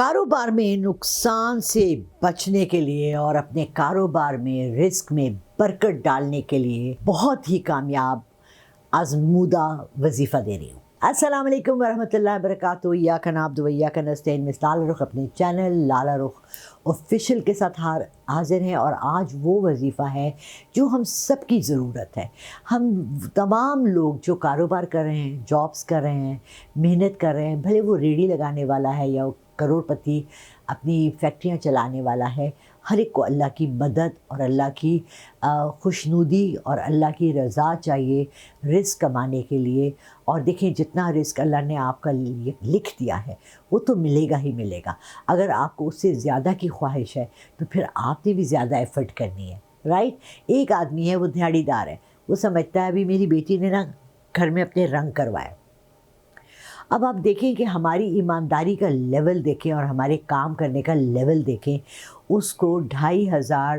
کاروبار میں نقصان سے بچنے کے لیے اور اپنے کاروبار میں رزق میں برکت ڈالنے کے لیے بہت ہی کامیاب آزمودہ وظیفہ دے رہی ہوں۔ السلام علیکم ورحمۃ اللہ وبرکاتہ۔ ایاک نعبد و ایاک نستعین میں لالہ رخ اپنے چینل لالہ رخ آفیشیل کے ساتھ حاضر ہیں، اور آج وہ وظیفہ ہے جو ہم سب کی ضرورت ہے۔ ہم تمام لوگ جو کاروبار کر رہے ہیں، جابس کر رہے ہیں، محنت کر رہے ہیں، بھلے وہ ریڑھی لگانے والا ہے یا کروڑ پتی اپنی فیکٹریاں چلانے والا ہے، ہر ایک کو اللہ کی مدد اور اللہ کی خوشنودی اور اللہ کی رضا چاہیے رزق کمانے کے لیے۔ اور دیکھیں، جتنا رزق اللہ نے آپ کا لکھ دیا ہے وہ تو ملے گا ہی ملے گا۔ اگر آپ کو اس سے زیادہ کی خواہش ہے تو پھر آپ نے بھی زیادہ ایفرٹ کرنی ہے، رائٹ؟ ایک آدمی ہے، وہ دھاڑی دار ہے، وہ سمجھتا ہے ابھی میری بیٹی نے نا گھر میں اپنے رنگ کروائے۔ اب آپ دیکھیں کہ ہماری ایمانداری کا لیول دیکھیں اور ہمارے کام کرنے کا لیول دیکھیں۔ اس کو 2500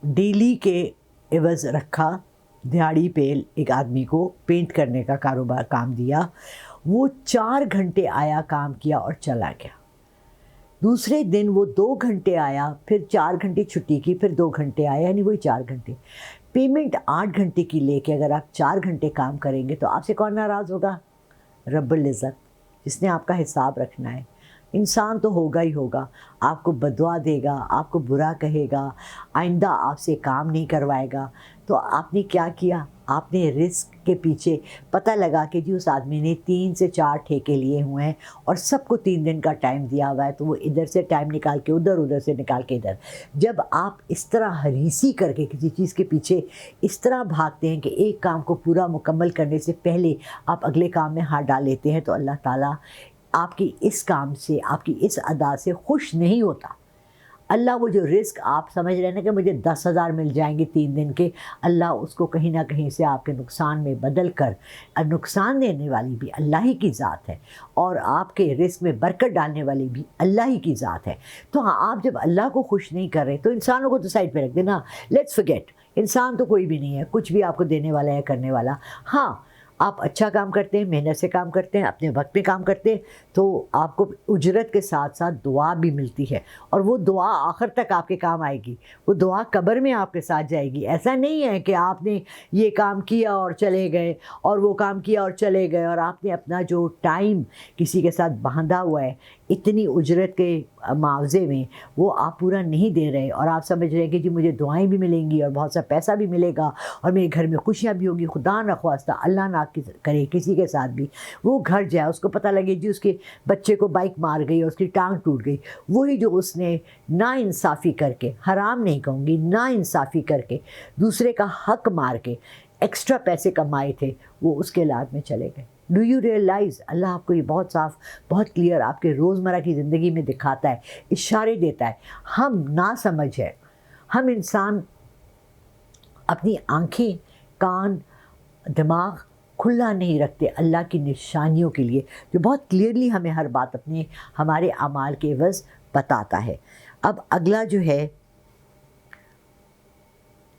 ڈیلی کے عوض رکھا، دہاڑی پہ ایک آدمی کو پینٹ کرنے کا کام دیا۔ وہ 4 گھنٹے آیا، کام کیا اور چلا گیا۔ دوسرے دن وہ 2 گھنٹے آیا، پھر 4 گھنٹے چھٹی کی، پھر 2 گھنٹے آیا، یعنی وہی 4 گھنٹے۔ پیمنٹ 8 گھنٹے کی لے کے اگر آپ 4 گھنٹے کام کریں گے تو آپ سے کون ناراض ہوگا؟ رب العزت، جس نے آپ کا حساب رکھنا ہے۔ انسان تو ہوگا ہی ہوگا، آپ کو بددعا دے گا، آپ کو برا کہے گا، آئندہ آپ سے کام نہیں کروائے گا۔ تو آپ نے کیا کیا؟ آپ نے رزق کے پیچھے پتہ لگا کہ جی اس آدمی نے 3 سے 4 ٹھیکے لیے ہوئے ہیں اور سب کو 3 دن کا ٹائم دیا ہوا ہے، تو وہ ادھر سے ٹائم نکال کے ادھر، ادھر سے نکال کے ادھر۔ جب آپ اس طرح حریصی کر کے کسی چیز کے پیچھے اس طرح بھاگتے ہیں کہ ایک کام کو پورا مکمل کرنے سے پہلے آپ اگلے کام میں ہاتھ ڈال لیتے ہیں، تو اللہ تعالیٰ آپ کی اس کام سے، آپ کی اس ادا سے خوش نہیں ہوتا۔ اللہ وہ جو رزق آپ سمجھ رہے ہیں نا کہ مجھے 10,000 مل جائیں گے 3 دن کے، اللہ اس کو کہیں نہ کہیں سے آپ کے نقصان میں بدل کر، نقصان دینے والی بھی اللہ ہی کی ذات ہے اور آپ کے رزق میں برکت ڈالنے والی بھی اللہ ہی کی ذات ہے۔ تو آپ جب اللہ کو خوش نہیں کر رہے تو انسانوں کو تو سائڈ پہ رکھ دینا، لیٹس فرگیٹ، انسان تو کوئی بھی نہیں ہے، کچھ بھی آپ کو دینے والا ہے، کرنے والا۔ ہاں، آپ اچھا کام کرتے ہیں، محنت سے کام کرتے ہیں، اپنے وقت پہ کام کرتے ہیں، تو آپ کو اجرت کے ساتھ ساتھ دعا بھی ملتی ہے، اور وہ دعا آخر تک آپ کے کام آئے گی، وہ دعا قبر میں آپ کے ساتھ جائے گی۔ ایسا نہیں ہے کہ آپ نے یہ کام کیا اور چلے گئے اور وہ کام کیا اور چلے گئے، اور آپ نے اپنا جو ٹائم کسی کے ساتھ باندھا ہوا ہے اتنی اجرت کے معاوضے میں، وہ آپ پورا نہیں دے رہے، اور آپ سمجھ رہے ہیں کہ جی مجھے دعائیں بھی ملیں گی اور بہت سا پیسہ بھی ملے گا اور میرے گھر میں خوشیاں بھی ہوگی۔ خدا نخواستہ اللہ نہ کرے کسی کے ساتھ بھی وہ گھر جائے، اس کو پتہ لگے جی اس کے بچے کو بائک مار گئی اور اس کی ٹانگ ٹوٹ گئی، وہی جو اس نے نا انصافی کر کے، حرام نہیں کہوں گی، نا انصافی کر کے دوسرے کا حق مار کے ایکسٹرا پیسے کمائے تھے، وہ اس کے لاد میں چلے گئے۔ Do you realise? اللہ آپ کو یہ بہت صاف، بہت کلیئر آپ کے روزمرہ کی زندگی میں دکھاتا ہے، اشارے دیتا ہے۔ ہم نا سمجھ ہے، ہم انسان اپنی آنکھیں، کان، دماغ کھلا نہیں رکھتے اللہ کی نشانیوں کے لیے، جو بہت کلیئرلی ہمیں ہر بات اپنے ہمارے اعمال کے عوض بتاتا ہے۔ اب اگلا جو ہے،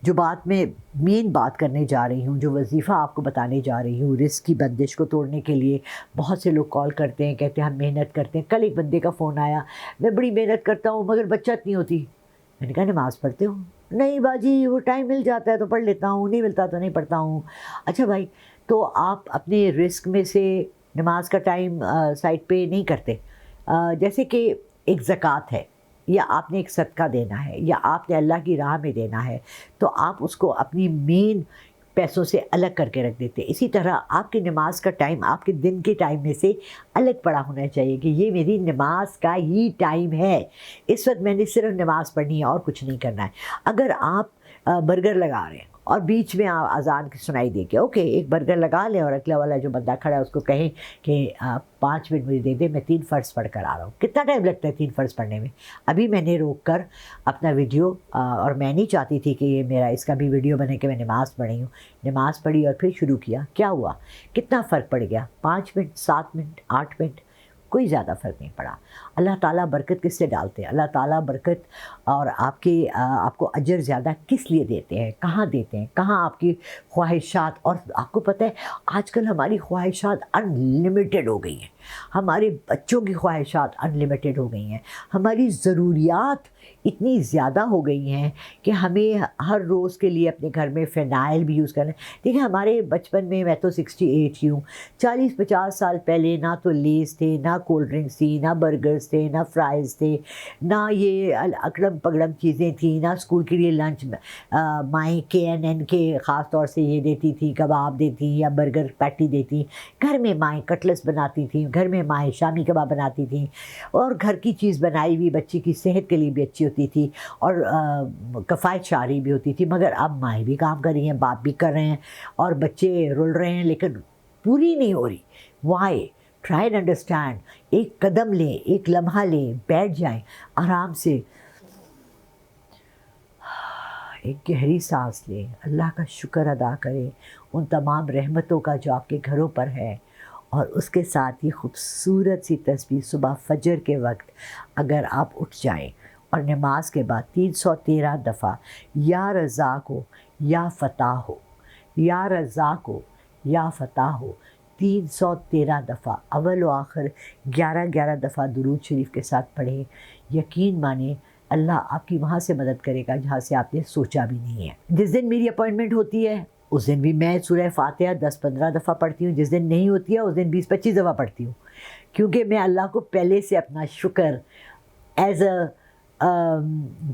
جو بات میں مین بات کرنے جا رہی ہوں، جو وظیفہ آپ کو بتانے جا رہی ہوں، رزق کی بندش کو توڑنے کے لیے بہت سے لوگ کال کرتے ہیں، کہتے ہیں ہم محنت کرتے ہیں۔ کل ایک بندے کا فون آیا، میں بڑی محنت کرتا ہوں مگر بچت نہیں ہوتی۔ میں نے کہا نماز پڑھتے ہو؟ نہیں باجی، وہ ٹائم مل جاتا ہے تو پڑھ لیتا ہوں، نہیں ملتا تو نہیں پڑھتا ہوں۔ اچھا بھائی، تو آپ اپنے رزق میں سے نماز کا ٹائم سائڈ پہ نہیں کرتے؟ جیسے کہ ایک زکوٰۃ ہے، یا آپ نے ایک صدقہ دینا ہے، یا آپ نے اللہ کی راہ میں دینا ہے، تو آپ اس کو اپنی مین پیسوں سے الگ کر کے رکھ دیتے۔ اسی طرح آپ کی نماز کا ٹائم آپ کے دن کے ٹائم میں سے الگ پڑا ہونا چاہیے کہ یہ میری نماز کا ہی ٹائم ہے، اس وقت میں نے صرف نماز پڑھنی ہے اور کچھ نہیں کرنا ہے۔ اگر آپ برگر لگا رہے ہیں اور بیچ میں اذان کی سنائی دے کے، اوکے ایک برگر لگا لیں، اور اگلا والا جو بندہ کھڑا ہے اس کو کہیں کہ 5 منٹ مجھے دے دے، میں 3 فرض پڑھ کر آ رہا ہوں۔ کتنا ٹائم لگتا ہے 3 فرض پڑھنے میں؟ ابھی میں نے روک کر اپنا ویڈیو، اور میں نہیں چاہتی تھی کہ یہ میرا اس کا بھی ویڈیو بنے کہ میں نماز پڑھی ہوں، نماز پڑھی اور پھر شروع کیا، کیا ہوا؟ کتنا فرق پڑ گیا؟ 5 منٹ، 7 منٹ، 8 منٹ، کوئی زیادہ فرق نہیں پڑا۔ اللہ تعالیٰ برکت کس سے ڈالتے ہیں؟ اللہ تعالیٰ برکت اور آپ کو اجر زیادہ کس لیے دیتے ہیں؟ کہاں دیتے ہیں؟ کہاں آپ کی خواہشات، اور آپ کو پتہ ہے آج کل ہماری خواہشات ان لمیٹڈ ہو گئی ہیں۔ ہمارے بچوں کی خواہشات انلمیٹڈ ہو گئی ہیں، ہماری ضروریات اتنی زیادہ ہو گئی ہیں کہ ہمیں ہر روز کے لیے اپنے گھر میں فینائل بھی یوز کرنا ہے۔ دیکھیں ہمارے بچپن میں تو 68 کی ہوں، 40-50 سال پہلے نہ تو لیز تھے، نہ کولڈ ڈرنکس تھی، نہ برگرز تھے، نہ فرائز تھے، نہ یہ اکڑم پگڑم چیزیں تھیں، نہ اسکول کے لیے لنچ مائیں KNN کے خاص طور سے یہ دیتی تھی، کباب دیتی یا برگر پیٹی دیتی، گھر میں مائیں کٹلس بناتی تھیں، گھر میں مائیں شامی کباب بناتی تھیں، اور گھر کی چیز بنائی ہوئی بچی کی صحت کے لیے بھی اچھی ہوتی تھی اور کفایت شعری بھی ہوتی تھی۔ مگر اب مائیں بھی کام کر رہی ہیں، باپ بھی کر رہے ہیں، اور بچے رول رہے ہیں لیکن پوری نہیں ہو رہی۔ وائی؟ Try and understand. ایک قدم لیں، ایک لمحہ لیں، بیٹھ جائیں آرام سے، ایک گہری سانس لیں، اللہ کا شکر ادا کریں ان تمام رحمتوں کا جو آپ کے گھروں پر ہے، اور اس کے ساتھ ہی خوبصورت سی تسبیح صبح فجر کے وقت اگر آپ اٹھ جائیں اور نماز کے بعد 313 دفعہ یا رزاق ہو یا فتح ہو، یا رزاق ہو یا فتح ہو، 313 دفعہ اول و آخر 11 دفعہ درود شریف کے ساتھ پڑھیں، یقین مانیں اللہ آپ کی وہاں سے مدد کرے گا جہاں سے آپ نے سوچا بھی نہیں ہے۔ جس دن میری اپوائنٹمنٹ ہوتی ہے اس دن بھی میں سورہ فاتحہ 10-15 دفعہ پڑھتی ہوں، جس دن نہیں ہوتی ہے اس دن 20-25 دفعہ پڑھتی ہوں، کیونکہ میں اللہ کو پہلے سے اپنا شکر ایز اے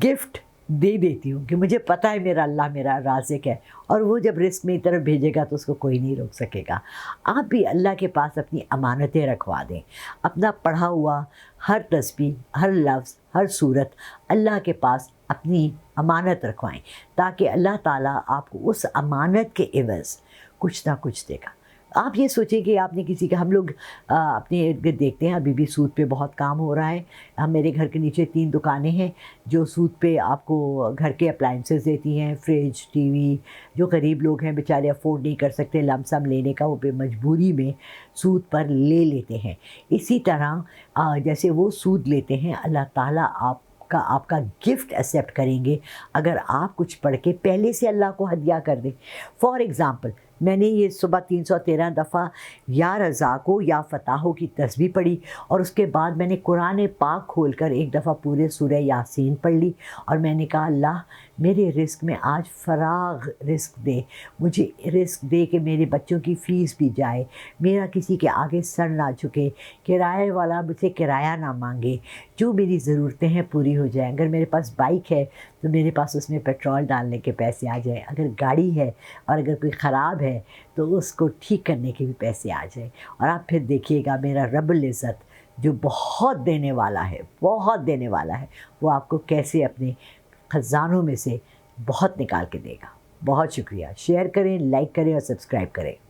گفٹ دے دیتی ہوں کہ مجھے پتہ ہے میرا اللہ میرا رازق ہے، اور وہ جب رزق میری طرف بھیجے گا تو اس کو کوئی نہیں روک سکے گا۔ آپ بھی اللہ کے پاس اپنی امانتیں رکھوا دیں، اپنا پڑھا ہوا ہر تسبیح، ہر لفظ، ہر صورت اللہ کے پاس اپنی امانت رکھوائیں، تاکہ اللہ تعالیٰ آپ کو اس امانت کے عوض کچھ نہ کچھ دے گا۔ آپ یہ سوچیں کہ آپ نے کسی کا، ہم لوگ اپنے ارد گرد دیکھتے ہیں ابھی بھی سود پہ بہت کام ہو رہا ہے۔ میرے گھر کے نیچے 3 دکانیں ہیں جو سود پہ آپ کو گھر کے اپلائنسز دیتی ہیں، فریج، ٹی وی۔ جو غریب لوگ ہیں بیچارے افورڈ نہیں کر سکتے لم سم لینے کا، وہ پہ مجبوری میں سود پر لے لیتے ہیں۔ اسی طرح جیسے وہ سود لیتے ہیں، اللہ تعالیٰ آپ کا گفٹ ایکسیپٹ کریں گے اگر آپ کچھ پڑھ کے پہلے سے اللہ کو ہدیہ کر دیں۔ فار ایگزامپل میں نے یہ صبح 313 دفعہ یا رزاق ہو یا فتح ہو کی تسبیح پڑھی، اور اس کے بعد میں نے قرآن پاک کھول کر ایک دفعہ پورے سورہ یاسین پڑھ لی، اور میں نے کہا اللہ میرے رزق میں آج فراغ رزق دے، مجھے رزق دے کہ میرے بچوں کی فیس بھی جائے، میرا کسی کے آگے سر نہ جھکے، کرائے والا مجھ سے کرایہ نہ مانگے، جو میری ضرورتیں ہیں پوری ہو جائیں۔ اگر میرے پاس بائک ہے تو میرے پاس اس میں پیٹرول ڈالنے کے پیسے آ جائیں، اگر گاڑی ہے اور اگر کوئی خراب ہے تو اس کو ٹھیک کرنے کے بھی پیسے آ جائیں، اور آپ پھر دیکھیے گا میرا رب العزت جو بہت دینے والا ہے، بہت دینے والا ہے، وہ آپ کو کیسے اپنے خزانوں میں سے بہت نکال کے دے گا۔ بہت شکریہ، شیئر کریں، لائک کریں اور سبسکرائب کریں۔